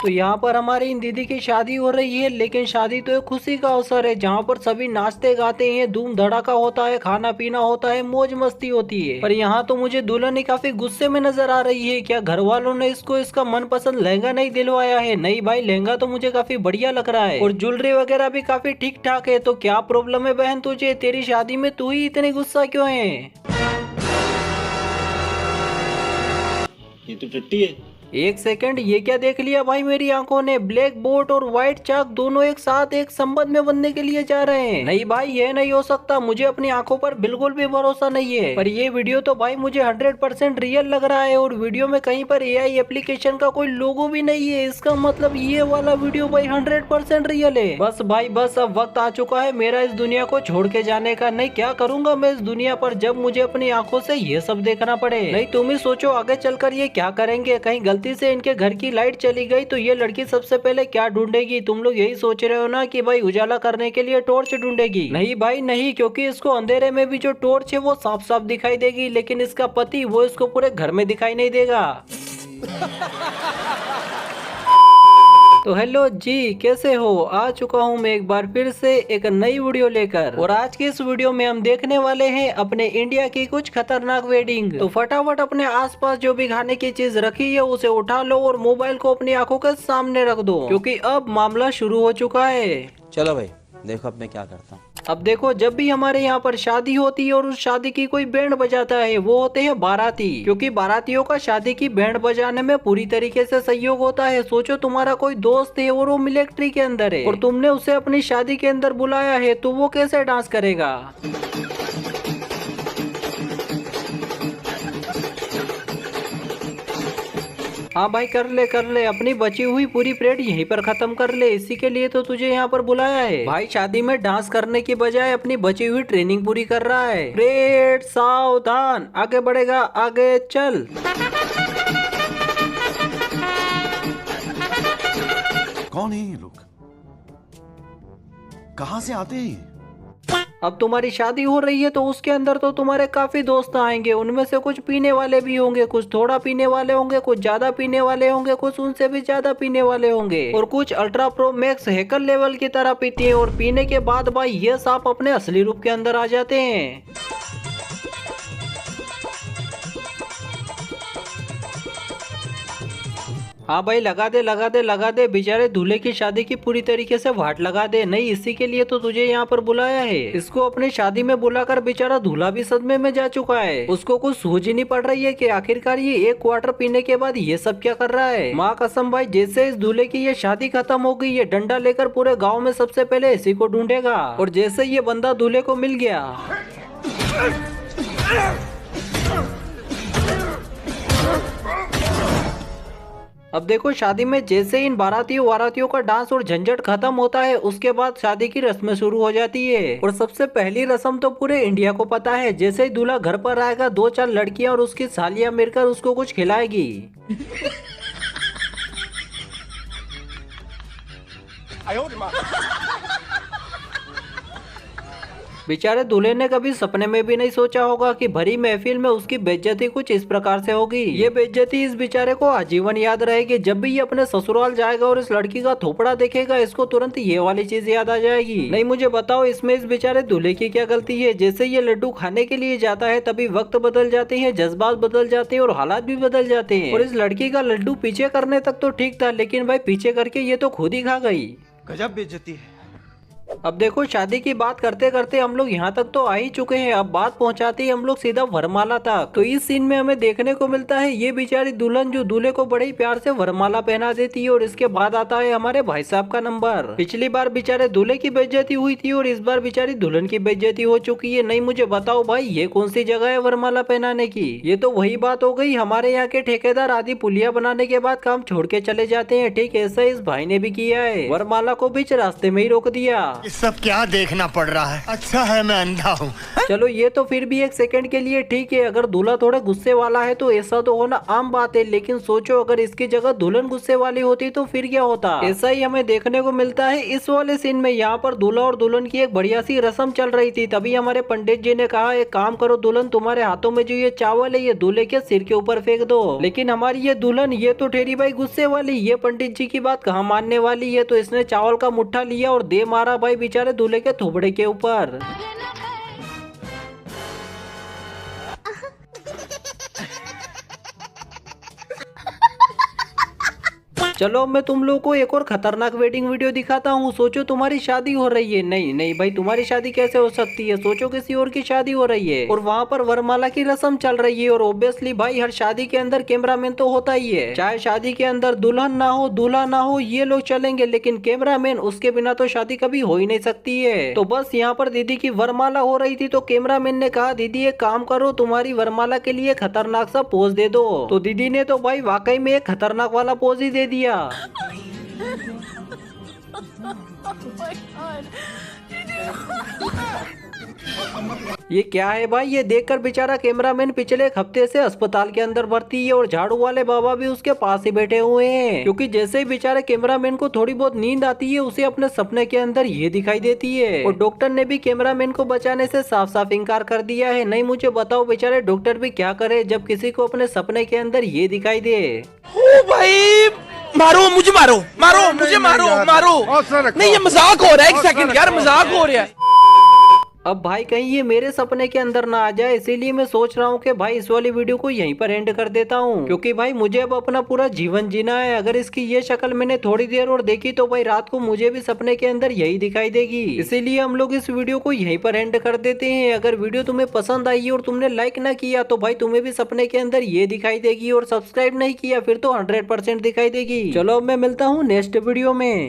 तो यहाँ पर हमारी इन दीदी की शादी हो रही है, लेकिन शादी तो एक खुशी का अवसर है जहाँ पर सभी नाचते गाते हैं, धूम धड़ाका होता है, खाना पीना होता है, मौज मस्ती होती है। पर यहाँ तो मुझे दुल्हन ही काफी गुस्से में नजर आ रही है। क्या घर वालों ने इसको इसका मनपसंद लहंगा नहीं दिलवाया है? नहीं भाई, लहंगा तो मुझे काफी बढ़िया लग रहा है और ज्वेलरी वगैरह भी काफी ठीक ठाक है। तो क्या प्रॉब्लम है बहन तुझे? तेरी शादी में तू ही इतनी गुस्सा क्यों है? ये तो टट्टी है। एक सेकंड, ये क्या देख लिया भाई मेरी आंखों ने? ब्लैक बोर्ड और व्हाइट चाक दोनों एक साथ एक संबंध में बनने के लिए जा रहे हैं। नहीं भाई, ये नहीं हो सकता। मुझे अपनी आंखों पर बिल्कुल भी भरोसा नहीं है। पर ये वीडियो तो भाई मुझे 100% रियल लग रहा है और वीडियो में कहीं पर AI एप्लीकेशन का कोई लोगो भी नहीं है। इसका मतलब ये वाला वीडियो भाई 100% रियल है। बस भाई बस, अब वक्त आ चुका है मेरा इस दुनिया को छोड़ के जाने का। नहीं, क्या करूंगा मैं इस दुनिया पर जब मुझे अपनी आंखों से ये सब देखना पड़े। नहीं, तुम ही सोचो आगे चलकर ये क्या करेंगे। कहीं गलती से इनके घर की लाइट चली गई तो ये लड़की सबसे पहले क्या ढूंढेगी? तुम लोग यही सोच रहे हो ना कि भाई उजाला करने के लिए टॉर्च ढूंढेगी? नहीं भाई नहीं, क्योंकि इसको अंधेरे में भी जो टॉर्च है वो साफ साफ दिखाई देगी, लेकिन इसका पति वो इसको पूरे घर में दिखाई नहीं देगा। तो हेलो जी, कैसे हो? आ चुका हूँ मैं एक बार फिर से एक नई वीडियो लेकर, और आज की इस वीडियो में हम देखने वाले हैं अपने इंडिया की कुछ खतरनाक वेडिंग। तो फटाफट अपने आसपास जो भी खाने की चीज रखी है उसे उठा लो और मोबाइल को अपनी आंखों के सामने रख दो, क्योंकि अब मामला शुरू हो चुका है। चलो भाई, देखो अब मैं क्या करता हूँ। अब देखो, जब भी हमारे यहाँ पर शादी होती है और उस शादी की कोई बैंड बजाता है, वो होते हैं बाराती, क्योंकि बारातियों का शादी की बैंड बजाने में पूरी तरीके से सहयोग होता है। सोचो तुम्हारा कोई दोस्त है और वो मिलिट्री के अंदर है और तुमने उसे अपनी शादी के अंदर बुलाया है, तो वो कैसे डांस करेगा? हाँ भाई, कर ले अपनी बची हुई पूरी परेड यहीं पर खत्म कर ले। इसी के लिए तो तुझे यहाँ पर बुलाया है भाई। शादी में डांस करने की बजाय अपनी बची हुई ट्रेनिंग पूरी कर रहा है। परेड सावधान, आगे बढ़ेगा, आगे चल। कौन है ये लोग? कहां से आते हैं? अब तुम्हारी शादी हो रही है तो उसके अंदर तो तुम्हारे काफी दोस्त आएंगे। उनमें से कुछ पीने वाले भी होंगे, कुछ थोड़ा पीने वाले होंगे, कुछ ज्यादा पीने वाले होंगे, कुछ उनसे भी ज्यादा पीने वाले होंगे, और कुछ ultra pro max hacker level की तरह पीते हैं। और पीने के बाद भाई ये सांप अपने असली रूप के अंदर आ जाते हैं। हाँ भाई, लगा दे बेचारे दूल्हे की शादी की पूरी तरीके से वाट लगा दे। नहीं, इसी के लिए तो तुझे यहाँ पर बुलाया है। इसको अपनी शादी में बुलाकर बेचारा दूल्हा भी सदमे में जा चुका है। उसको कुछ सूझ ही नहीं पड़ रही है कि आखिरकार ये एक क्वार्टर पीने के बाद ये सब क्या कर रहा है। माँ कसम भाई, जैसे इस दूल्हे की ये शादी खत्म हो गई, ये डंडा लेकर पूरे गाँव में सबसे पहले इसी को ढूंढेगा। और जैसे ये बंदा दूल्हे को मिल गया, अब देखो शादी में जैसे इन बारातियों का डांस और झंझट खत्म होता है, उसके बाद शादी की रस्में शुरू हो जाती है। और सबसे पहली रस्म तो पूरे इंडिया को पता है। जैसे ही दूल्हा घर पर आएगा, 2-4 लड़कियां और उसकी सालियां मिलकर उसको कुछ खिलाएगी। बेचारे दूल्हे ने कभी सपने में भी नहीं सोचा होगा कि भरी महफिल में उसकी बेइज्जती कुछ इस प्रकार से होगी। ये बेइज्जती इस बेचारे को आजीवन याद रहेगी। जब भी ये अपने ससुराल जाएगा और इस लड़की का थोपड़ा देखेगा, इसको तुरंत ये वाली चीज याद आ जाएगी। नहीं, मुझे बताओ इसमें इस बेचारे दूल्हे की क्या गलती है? जैसे ये लड्डू खाने के लिए जाता है तभी वक्त बदल जाते हैं, जज्बात बदल जाते हैं और हालात भी बदल जाते हैं। और इस लड़की का लड्डू पीछे करने तक तो ठीक था, लेकिन भाई पीछे करके ये तो खुद ही खा गई। गजब बेइज्जती है। अब देखो, शादी की बात करते करते हम लोग यहाँ तक तो आ ही चुके हैं। अब बात पहुँचाते ही हम लोग सीधा वरमाला तक। तो इस सीन में हमें देखने को मिलता है ये बेचारी दुल्हन जो दूल्हे को बड़े ही प्यार से वरमाला पहना देती है, और इसके बाद आता है हमारे भाई साहब का नंबर। पिछली बार बेचारे दूल्हे की बेइज्जती हुई थी और इस बार बेचारी दुल्हन की बेइज्जती हो चुकी है। नहीं, मुझे बताओ भाई ये कौन सी जगह है वरमाला पहनाने की? ये तो वही बात हो गई, हमारे यहाँ के ठेकेदार आदि पुलिया बनाने के बाद काम छोड़ के चले जाते हैं। ठीक ऐसा इस भाई ने भी किया है, वरमाला को बीच रास्ते में ही रोक दिया। सब क्या देखना पड़ रहा है। अच्छा है मैं अंधा हूँ। चलो ये तो फिर भी एक सेकंड के लिए ठीक है, अगर दूल्हा थोड़ा गुस्से वाला है तो ऐसा तो होना आम बात है, लेकिन सोचो अगर इसकी जगह दुल्हन गुस्से वाली होती तो फिर क्या होता। ऐसा ही हमें देखने को मिलता है इस वाले सीन में। यहाँ पर दूल्हा और दुल्हन की एक बढ़िया सी रस्म चल रही थी, तभी हमारे पंडित जी ने कहा एक काम करो दुल्हन, तुम्हारे हाथों में जो ये चावल है ये दूल्हे के सिर के ऊपर फेंक दो। लेकिन हमारी ये दुल्हन ये तो ठहरी भाई गुस्से वाली, ये पंडित जी की बात कहाँ मानने वाली है। तो इसने चावल का मुट्ठा लिया और दे मारा भाई बेचारे दूल्हे के थोबड़े के ऊपर। चलो मैं तुम लोगों को एक और खतरनाक वेडिंग वीडियो दिखाता हूँ। सोचो तुम्हारी शादी हो रही है, नहीं नहीं भाई तुम्हारी शादी कैसे हो सकती है, सोचो किसी और की शादी हो रही है और वहाँ पर वरमाला की रस्म चल रही है। और ऑब्वियसली भाई हर शादी के अंदर कैमरामैन तो होता ही है, चाहे शादी के अंदर दुल्हन ना हो दूल्हा ना हो ये लोग चलेंगे, लेकिन कैमरामैन उसके बिना तो शादी कभी हो ही नहीं सकती है। तो बस यहाँ पर दीदी की वरमाला हो रही थी तो कैमरामैन ने कहा दीदी एक काम करो तुम्हारी वरमाला के लिए खतरनाक सा पोज दे दो। तो दीदी ने तो भाई वाकई में एक खतरनाक वाला पोज ही दे दिया। ये क्या है भाई, ये देखकर बेचारा कैमरामैन पिछले एक हफ्ते से अस्पताल के अंदर भर्ती है और झाड़ू वाले बाबा भी उसके पास ही बैठे हुए हैं, क्योंकि जैसे ही बेचारे कैमरामैन को थोड़ी बहुत नींद आती है उसे अपने सपने के अंदर ये दिखाई देती है। और डॉक्टर ने भी कैमरामैन को बचाने से साफ साफ इंकार कर दिया है। नहीं मुझे बताओ बेचारे डॉक्टर भी क्या करे जब किसी को अपने सपने के अंदर ये दिखाई दे। ओ भाई मारो मुझे, मारो मुझे, मारो नहीं, ये मजाक हो रहा है। एक सेकंड यार, मजाक हो रहा है। अब भाई कहीं ये मेरे सपने के अंदर ना आ जाए, इसीलिए मैं सोच रहा हूँ कि भाई इस वाली वीडियो को यहीं पर एंड कर देता हूँ, क्योंकि भाई मुझे अब अपना पूरा जीवन जीना है। अगर इसकी ये शक्ल मैंने थोड़ी देर और देखी तो भाई रात को मुझे भी सपने के अंदर यही दिखाई देगी। इसीलिए हम लोग इस वीडियो को यहीं पर एंड कर देते हैं। अगर वीडियो तुम्हें पसंद आई और तुमने लाइक ना किया तो भाई तुम्हें भी सपने के अंदर ये दिखाई देगी, और सब्सक्राइब नहीं किया फिर तो 100% दिखाई देगी। चलो अब मैं मिलता हूँ नेक्स्ट वीडियो में।